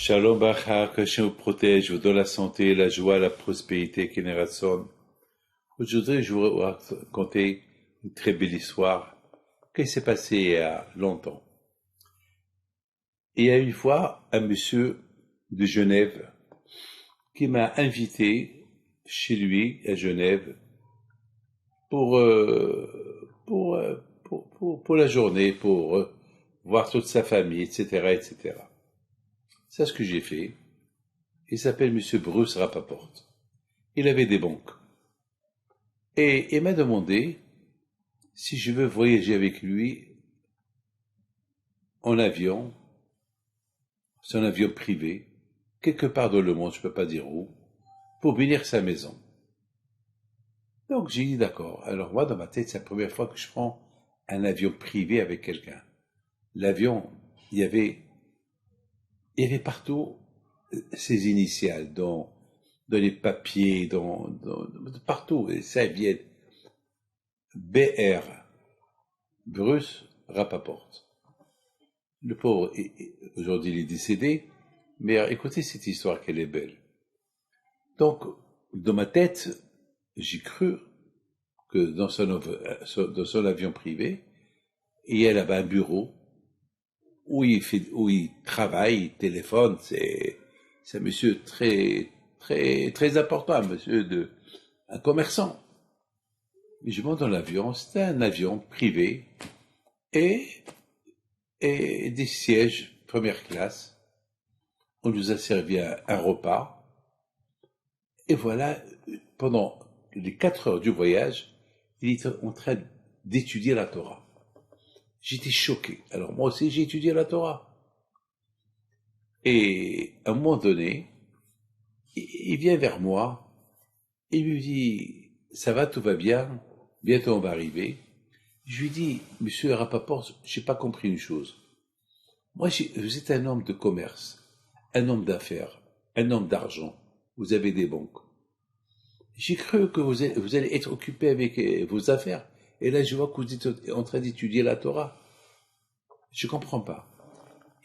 Shalom Bachar, que Hachem vous protège, vous donne la santé, la joie, la prospérité, Keneratson. Aujourd'hui, je vous raconter une très belle histoire qui s'est passée il y a longtemps. Il y a une fois un monsieur de Genève qui m'a invité chez lui à Genève pour, pour la journée, pour voir toute sa famille, etc., etc. C'est ce que j'ai fait. Il s'appelle Monsieur Bruce Rappaport. Il avait des banques. Et il m'a demandé si je veux voyager avec lui en avion, c'est un avion privé, quelque part dans le monde, je ne peux pas dire où, pour venir à sa maison. Donc j'ai dit d'accord. Alors moi, dans ma tête, c'est la première fois que je prends un avion privé avec quelqu'un. L'avion, il y avait partout ses initiales, dans les papiers, partout, et ça vient BR, Bruce Rappaport. Le pauvre, aujourd'hui, il est décédé, mais écoutez cette histoire, qu'elle est belle. Donc, dans ma tête, j'ai cru que dans son avion privé, il y a là-bas un bureau où il travaille, il téléphone. C'est un monsieur très, très, très important, un commerçant. Mais je monte dans l'avion, c'était un avion privé et des sièges première classe. On nous a servi un repas. Et voilà, pendant les 4 heures du voyage, il était en train d'étudier la Torah. J'étais choqué. Alors moi aussi, j'ai étudié la Torah. Et à un moment donné, il vient vers moi et il me dit, ça va, tout va bien, bientôt on va arriver. Je lui dis, monsieur Rappaport, j'ai pas compris une chose. Moi, vous êtes un homme de commerce, un homme d'affaires, un homme d'argent. Vous avez des banques. J'ai cru que vous allez être occupé avec vos affaires. Et là, je vois que vous êtes en train d'étudier la Torah. Je comprends pas.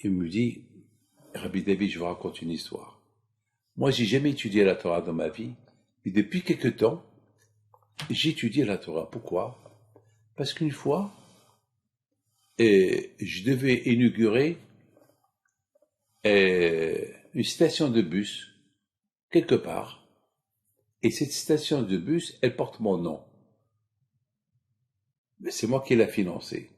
Il me dit, Rabbi David, je vous raconte une histoire. Moi, j'ai jamais étudié la Torah dans ma vie. Mais depuis quelque temps, j'ai étudié la Torah. Pourquoi? Parce qu'une fois, je devais inaugurer une station de bus quelque part. Et cette station de bus, elle porte mon nom. Mais c'est moi qui l'ai financée.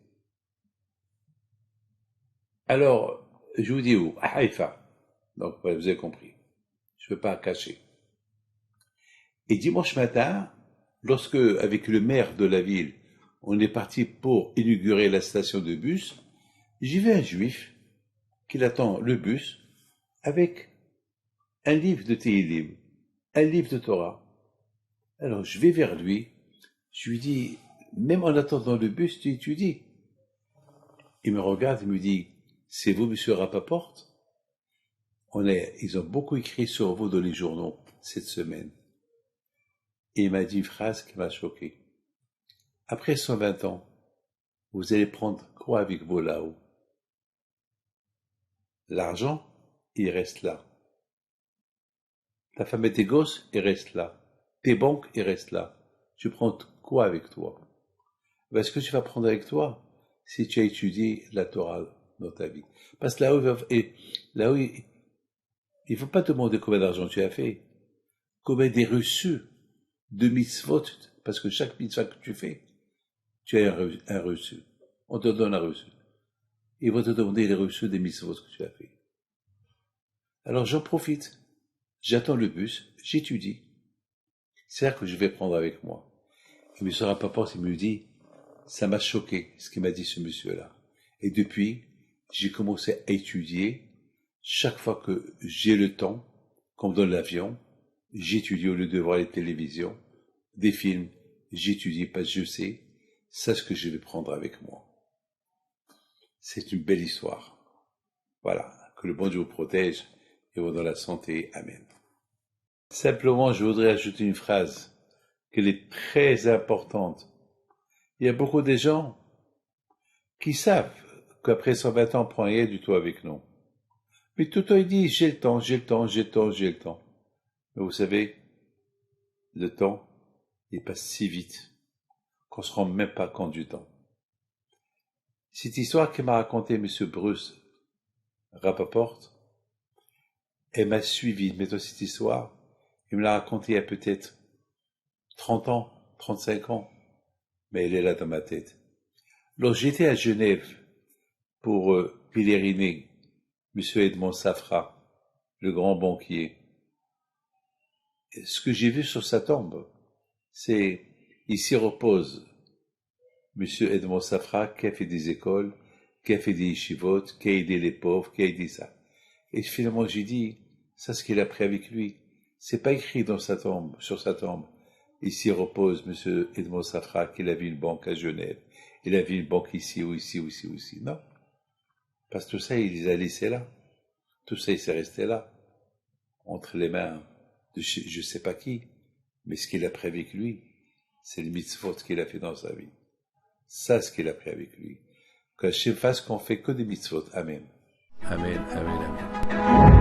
Alors, je vous dis où? À Haïfa. Donc, vous avez compris. Je ne peux pas cacher. Et dimanche matin, lorsque, avec le maire de la ville, on est parti pour inaugurer la station de bus, j'y vais un juif qui attend le bus avec un livre de Tehillim, un livre de Torah. Alors, je vais vers lui, je lui dis, même en attendant le bus, tu étudies. Il me regarde et me dit, c'est vous, monsieur Rappaport? Ils ont beaucoup écrit sur vous dans les journaux cette semaine. Et il m'a dit une phrase qui m'a choqué. Après 120 ans, vous allez prendre quoi avec vous là-haut? L'argent, il reste là. Ta femme et tes gosses, ils restent là. Tes banques, ils restent là. Tu prends quoi avec toi? Ben, ce que tu vas prendre avec toi, si tu as étudié la Torah dans ta vie. Parce que là où il ne faut pas te demander combien d'argent tu as fait, combien des reçus de mitzvot, parce que chaque mitzvah que tu fais, tu as un reçu. On te donne un reçu. Ils vont te demander les reçus des mitzvot que tu as fait. Alors j'en profite. J'attends le bus, j'étudie. C'est ça que je vais prendre avec moi. Et M. Rappaport, il me dit, ça m'a choqué, ce qu'il m'a dit ce monsieur-là. Et depuis, j'ai commencé à étudier. Chaque fois que j'ai le temps, comme dans l'avion, j'étudie au lieu de voir les télévisions, des films, j'étudie parce que je sais, c'est ce que je vais prendre avec moi. C'est une belle histoire. Voilà, que le bon Dieu vous protège et vous donne la santé. Amen. Simplement, je voudrais ajouter une phrase qui est très importante. Il y a beaucoup de gens qui savent qu'après 120 ans, on ne prend rien du tout avec nous. Mais tout le temps, il dit, j'ai le temps, j'ai le temps, j'ai le temps, j'ai le temps. Mais vous savez, le temps, il passe si vite qu'on se rend même pas compte du temps. Cette histoire que m'a raconté M. Bruce Rappaport, elle m'a suivi. Mais dans cette histoire, il me l'a racontée il y a peut-être 30 ans, 35 ans. Mais elle est là dans ma tête. Lorsque j'étais à Genève pour pèleriner M. Edmond Safra, le grand banquier, ce que j'ai vu sur sa tombe, c'est ici repose M. Edmond Safra qui a fait des écoles, qui a fait des yeshivot, qui a aidé les pauvres, qui a aidé ça. Et finalement j'ai dit, ça ce qu'il a pris avec lui, c'est pas écrit dans sa tombe, sur sa tombe. Ici repose M. Edmond Safra qu'il avait une banque à Genève. Il avait une banque ici ou ici ou ici ou ici. Non. Parce que tout ça, il les a laissés là. Tout ça, il s'est resté là. Entre les mains de je sais pas qui. Mais ce qu'il a pris avec lui, c'est le mitzvot qu'il a fait dans sa vie. Ça, ce qu'il a pris avec lui. Que je fasse qu'on fait que des mitzvot. Amen. Amen, amen, amen.